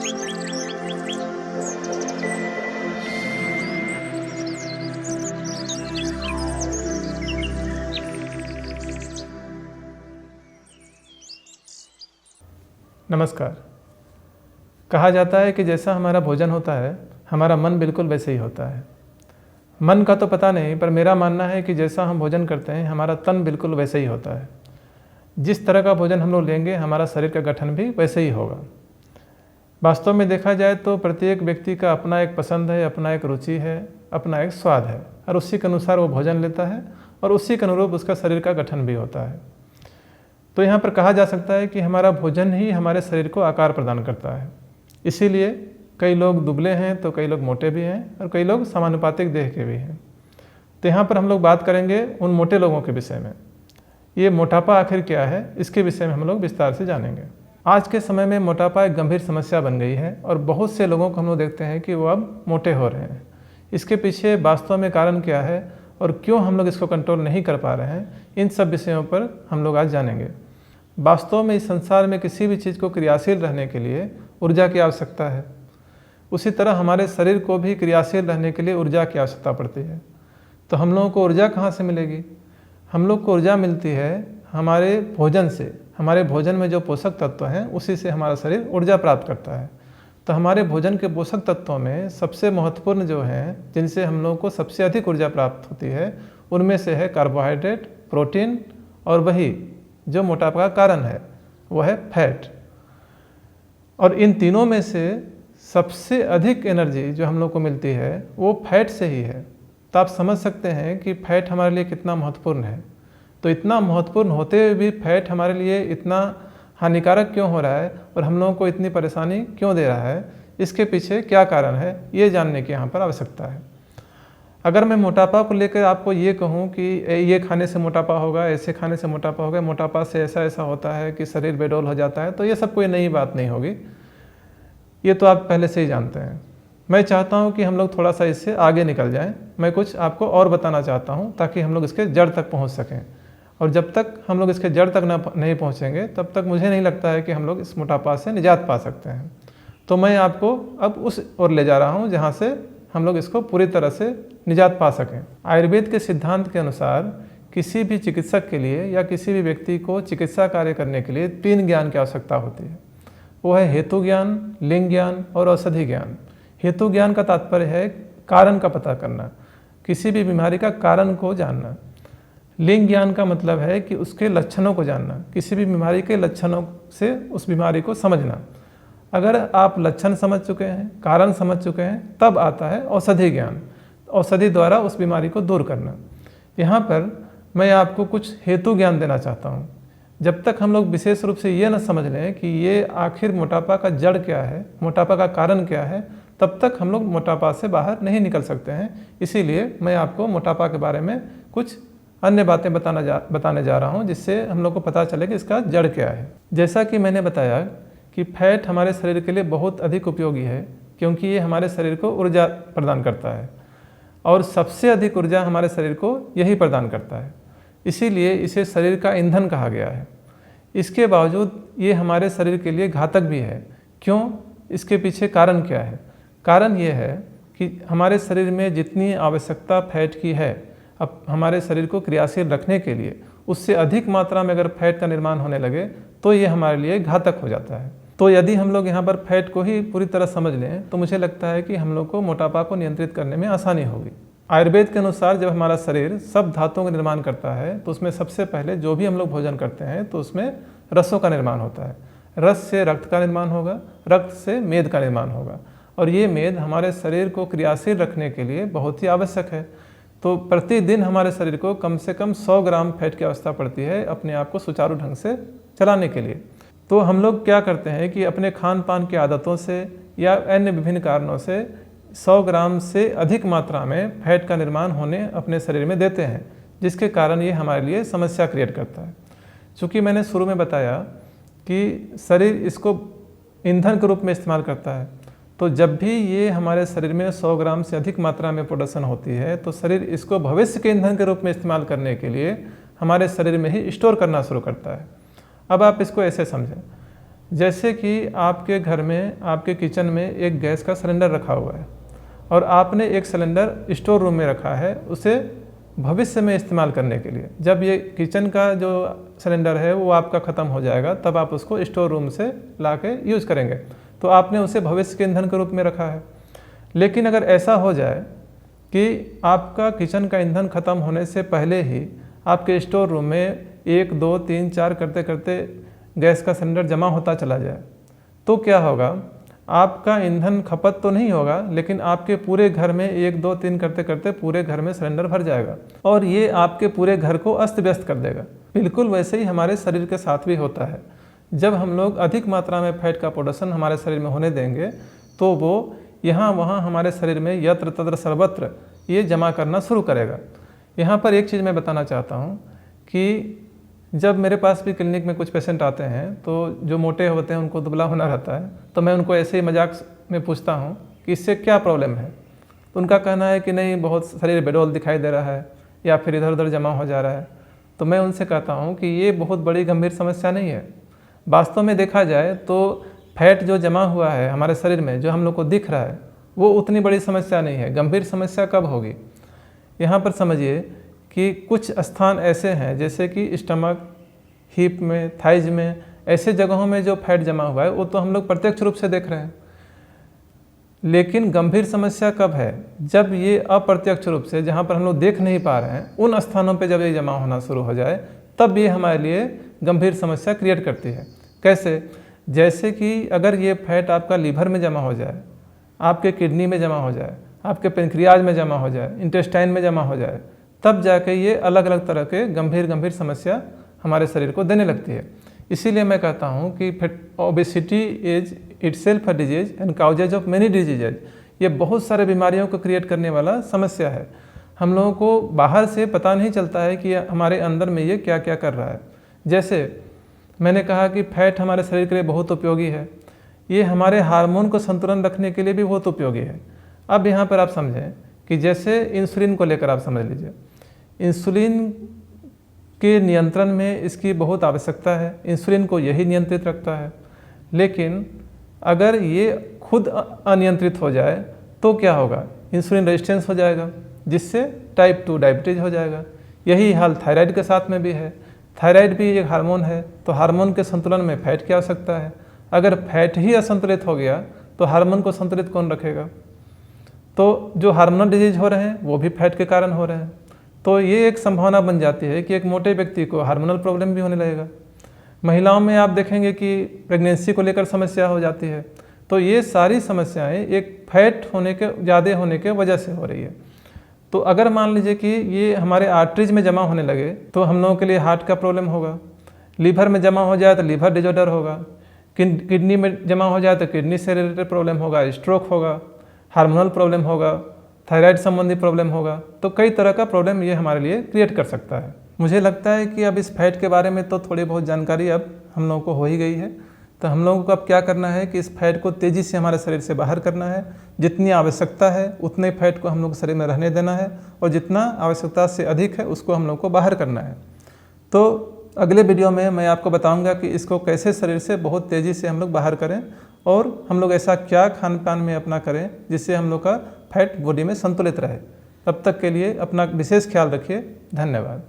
नमस्कार। कहा जाता है कि जैसा हमारा भोजन होता है हमारा मन बिल्कुल वैसे ही होता है। मन का तो पता नहीं, पर मेरा मानना है कि जैसा हम भोजन करते हैं हमारा तन बिल्कुल वैसे ही होता है। जिस तरह का भोजन हम लोग लेंगे हमारा शरीर का गठन भी वैसे ही होगा। वास्तव में देखा जाए तो प्रत्येक व्यक्ति का अपना एक पसंद है, अपना एक रुचि है, अपना एक स्वाद है, और उसी के अनुसार वो भोजन लेता है और उसी के अनुरूप उसका शरीर का गठन भी होता है। तो यहाँ पर कहा जा सकता है कि हमारा भोजन ही हमारे शरीर को आकार प्रदान करता है। इसीलिए कई लोग दुबले हैं तो कई लोग मोटे भी हैं और कई लोग समानुपातिक देह के भी हैं। तो यहाँ पर हम लोग बात करेंगे उन मोटे लोगों के विषय में। ये मोटापा आखिर क्या है इसके विषय में हम लोग विस्तार से जानेंगे। आज के समय में मोटापा एक गंभीर समस्या बन गई है और बहुत से लोगों को हम लोग देखते हैं कि वो अब मोटे हो रहे हैं। इसके पीछे वास्तव में कारण क्या है और क्यों हम लोग इसको कंट्रोल नहीं कर पा रहे हैं, इन सब विषयों पर हम लोग आज जानेंगे। वास्तव में इस संसार में किसी भी चीज़ को क्रियाशील रहने के लिए ऊर्जा की आवश्यकता है। उसी तरह हमारे शरीर को भी क्रियाशील रहने के लिए ऊर्जा की आवश्यकता पड़ती है। तो हम लोगों को ऊर्जा कहाँ से मिलेगी? हम लोग को ऊर्जा मिलती है हमारे भोजन से। हमारे भोजन में जो पोषक तत्व हैं उसी से हमारा शरीर ऊर्जा प्राप्त करता है। तो हमारे भोजन के पोषक तत्वों में सबसे महत्वपूर्ण जो हैं, जिनसे हम लोगों को सबसे अधिक ऊर्जा प्राप्त होती है, उनमें से है कार्बोहाइड्रेट, प्रोटीन और वही जो मोटापा का कारण है वो है फैट। और इन तीनों में से सबसे अधिक एनर्जी जो हम लोग को मिलती है वो फैट से ही है। तो आप समझ सकते हैं कि फैट हमारे लिए कितना महत्वपूर्ण है। तो इतना महत्वपूर्ण होते हुए भी फैट हमारे लिए इतना हानिकारक क्यों हो रहा है और हम लोगों को इतनी परेशानी क्यों दे रहा है, इसके पीछे क्या कारण है, ये जानने की यहाँ पर आवश्यकता है। अगर मैं मोटापा को लेकर आपको ये कहूँ कि ये खाने से मोटापा होगा, ऐसे खाने से मोटापा होगा, मोटापा से ऐसा ऐसा होता है कि शरीर बेडौल हो जाता है, तो ये सब कोई नई बात नहीं होगी। ये तो आप पहले से ही जानते हैं। मैं चाहता हूँ कि हम लोग थोड़ा सा इससे आगे निकल जाएं। मैं कुछ आपको और बताना चाहता हूँ ताकि हम लोग इसके जड़ तक पहुँच सकें। और जब तक हम लोग इसके जड़ तक नहीं पहुँचेंगे तब तक मुझे नहीं लगता है कि हम लोग इस मोटापा से निजात पा सकते हैं। तो मैं आपको अब उस ओर ले जा रहा हूँ जहाँ से हम लोग इसको पूरी तरह से निजात पा सकें। आयुर्वेद के सिद्धांत के अनुसार किसी भी चिकित्सक के लिए या किसी भी व्यक्ति को चिकित्सा कार्य करने के लिए 3 ज्ञान की आवश्यकता होती है। वो है हेतु ज्ञान, लिंग ज्ञान और औषधि ज्ञान। हेतु ज्ञान का तात्पर्य है कारण का पता करना, किसी भी बीमारी का कारण को जानना। लिंग ज्ञान का मतलब है कि उसके लक्षणों को जानना, किसी भी बीमारी के लक्षणों से उस बीमारी को समझना। अगर आप लक्षण समझ चुके हैं, कारण समझ चुके हैं, तब आता है औषधि ज्ञान। औषधि द्वारा उस बीमारी को दूर करना। यहाँ पर मैं आपको कुछ हेतु ज्ञान देना चाहता हूँ। जब तक हम लोग विशेष रूप से ये न समझ लें कि ये आखिर मोटापा का जड़ क्या है, मोटापा का कारण क्या है, तब तक हम लोग मोटापा से बाहर नहीं निकल सकते हैं। इसीलिए मैं आपको मोटापा के बारे में कुछ अन्य बातें बताने जा रहा हूँ, जिससे हम लोग को पता चले कि इसका जड़ क्या है। जैसा कि मैंने बताया कि फैट हमारे शरीर के लिए बहुत अधिक उपयोगी है, क्योंकि ये हमारे शरीर को ऊर्जा प्रदान करता है और सबसे अधिक ऊर्जा हमारे शरीर को यही प्रदान करता है। इसीलिए इसे शरीर का ईंधन कहा गया है। इसके बावजूद ये हमारे शरीर के लिए घातक भी है। क्यों? इसके पीछे कारण क्या है? कारण ये है कि हमारे शरीर में जितनी आवश्यकता फैट की है, अब हमारे शरीर को क्रियाशील रखने के लिए उससे अधिक मात्रा में अगर फैट का निर्माण होने लगे तो ये हमारे लिए घातक हो जाता है। तो यदि हम लोग यहाँ पर फैट को ही पूरी तरह समझ लें तो मुझे लगता है कि हम लोग को मोटापा को नियंत्रित करने में आसानी होगी। आयुर्वेद के अनुसार जब हमारा शरीर सब धातुओं का निर्माण करता है तो उसमें सबसे पहले जो भी हम लोग भोजन करते हैं तो उसमें रसों का निर्माण होता है। रस से रक्त का निर्माण होगा, रक्त से मेद का निर्माण होगा, और ये मेद हमारे शरीर को क्रियाशील रखने के लिए बहुत ही आवश्यक है। तो प्रतिदिन हमारे शरीर को कम से कम 100 ग्राम फैट की आवश्यकता पड़ती है अपने आप को सुचारू ढंग से चलाने के लिए। तो हम लोग क्या करते हैं कि अपने खान पान की आदतों से या अन्य विभिन्न कारणों से 100 ग्राम से अधिक मात्रा में फैट का निर्माण होने अपने शरीर में देते हैं, जिसके कारण ये हमारे लिए समस्या क्रिएट करता है। चूँकि मैंने शुरू में बताया कि शरीर इसको ईंधन के रूप में इस्तेमाल करता है, तो जब भी ये हमारे शरीर में 100 ग्राम से अधिक मात्रा में प्रोडक्शन होती है तो शरीर इसको भविष्य के ईंधन के रूप में इस्तेमाल करने के लिए हमारे शरीर में ही स्टोर करना शुरू करता है। अब आप इसको ऐसे समझें, जैसे कि आपके घर में, आपके किचन में एक गैस का सिलेंडर रखा हुआ है और आपने एक सिलेंडर स्टोर रूम में रखा है उसे भविष्य में इस्तेमाल करने के लिए। जब ये किचन का जो सिलेंडर है वो आपका ख़त्म हो जाएगा तब आप उसको स्टोर रूम से ला के यूज़ करेंगे, तो आपने उसे भविष्य के ईंधन के रूप में रखा है। लेकिन अगर ऐसा हो जाए कि आपका किचन का ईंधन ख़त्म होने से पहले ही आपके स्टोर रूम में 1, 2, 3, 4 करते करते गैस का सिलेंडर जमा होता चला जाए, तो क्या होगा? आपका ईंधन खपत तो नहीं होगा, लेकिन आपके पूरे घर में 1, 2, 3 करते करते पूरे घर में सिलेंडर भर जाएगा और ये आपके पूरे घर को अस्त व्यस्त कर देगा। बिल्कुल वैसे ही हमारे शरीर के साथ भी होता है। जब हम लोग अधिक मात्रा में फैट का प्रोडक्शन हमारे शरीर में होने देंगे तो वो यहाँ वहाँ हमारे शरीर में यत्र तत्र सर्वत्र ये जमा करना शुरू करेगा। यहाँ पर एक चीज़ मैं बताना चाहता हूँ कि जब मेरे पास भी क्लिनिक में कुछ पेशेंट आते हैं तो जो मोटे होते हैं उनको दुबला होना रहता है, तो मैं उनको ऐसे ही मजाक में पूछता हूँ कि इससे क्या प्रॉब्लम है। तो उनका कहना है कि नहीं, बहुत शरीर बेडोल दिखाई दे रहा है या फिर इधर उधर जमा हो जा रहा है। तो मैं उनसे कहता हूँ कि ये बहुत बड़ी गंभीर समस्या नहीं है। वास्तव में देखा जाए तो फैट जो जमा हुआ है हमारे शरीर में, जो हम लोग को दिख रहा है, वो उतनी बड़ी समस्या नहीं है। गंभीर समस्या कब होगी? यहाँ पर समझिए कि कुछ स्थान ऐसे हैं जैसे कि स्टमक, हिप में, थाइज में, ऐसे जगहों में जो फैट जमा हुआ है वो तो हम लोग प्रत्यक्ष रूप से देख रहे हैं। लेकिन गंभीर समस्या कब है? जब ये अप्रत्यक्ष रूप से, जहाँ पर हम लोग देख नहीं पा रहे हैं, उन स्थानों पे जब ये जमा होना शुरू हो जाए तब ये हमारे लिए गंभीर समस्या क्रिएट करती है। कैसे? जैसे कि अगर ये फैट आपका लीवर में जमा हो जाए, आपके किडनी में जमा हो जाए, आपके पेनक्रियाज में जमा हो जाए, इंटेस्टाइन में जमा हो जाए, तब जाके ये अलग अलग तरह के गंभीर समस्या हमारे शरीर को देने लगती है। इसीलिए मैं कहता हूँ कि obesity is itself a disease and causes of many diseases. ये बहुत सारे बीमारियों को क्रिएट करने वाला समस्या है। हम लोगों को बाहर से पता नहीं चलता है कि हमारे अंदर में ये क्या क्या कर रहा है। जैसे मैंने कहा कि फैट हमारे शरीर के लिए बहुत उपयोगी है, ये हमारे हार्मोन को संतुलन रखने के लिए भी बहुत उपयोगी है। अब यहाँ पर आप समझें कि जैसे इंसुलिन को लेकर आप समझ लीजिए, इंसुलिन के नियंत्रण में इसकी बहुत आवश्यकता है। इंसुलिन को यही नियंत्रित रखता है। लेकिन अगर ये खुद अनियंत्रित हो जाए तो क्या होगा? इंसुलिन रेजिस्टेंस हो जाएगा, जिससे टाइप 2 डायबिटीज़ हो जाएगा। यही हाल थायराइड के साथ में भी है। थायराइड भी एक हार्मोन है, तो हार्मोन के संतुलन में फैट की आवश्यकता है। अगर फैट ही असंतुलित हो गया तो हार्मोन को संतुलित कौन रखेगा? तो जो हार्मोनल डिजीज हो रहे हैं वो भी फैट के कारण हो रहे हैं। तो ये एक संभावना बन जाती है कि एक मोटे व्यक्ति को हार्मोनल प्रॉब्लम भी होने लगेगा। महिलाओं में आप देखेंगे कि प्रेगनेंसी को लेकर समस्या हो जाती है। तो ये सारी समस्याएं एक फैट होने के ज़्यादा होने के वजह से हो रही है। तो अगर मान लीजिए कि ये हमारे आर्टरीज में जमा होने लगे तो हम लोगों के लिए हार्ट का प्रॉब्लम होगा। लीवर में जमा हो जाए तो लीवर डिजॉर्डर होगा। किडनी में जमा हो जाए तो किडनी से रिलेटेड प्रॉब्लम होगा, स्ट्रोक होगा, हार्मोनल प्रॉब्लम होगा, थायराइड संबंधी प्रॉब्लम होगा। तो कई तरह का प्रॉब्लम ये हमारे लिए क्रिएट कर सकता है। मुझे लगता है कि अब इस फैट के बारे में तो थोड़ी बहुत जानकारी अब हम लोगों को हो ही गई है। तो हम लोगों को अब क्या करना है कि इस फैट को तेज़ी से हमारे शरीर से बाहर करना है। जितनी आवश्यकता है उतने फैट को हम लोग शरीर में रहने देना है और जितना आवश्यकता से अधिक है उसको हम लोग को बाहर करना है। तो अगले वीडियो में मैं आपको बताऊंगा कि इसको कैसे शरीर से बहुत तेज़ी से हम लोग बाहर करें और हम लोग ऐसा क्या खान पान में अपना करें जिससे हम लोग का फैट बॉडी में संतुलित रहे। तब तक के लिए अपना विशेष ख्याल रखिए। धन्यवाद।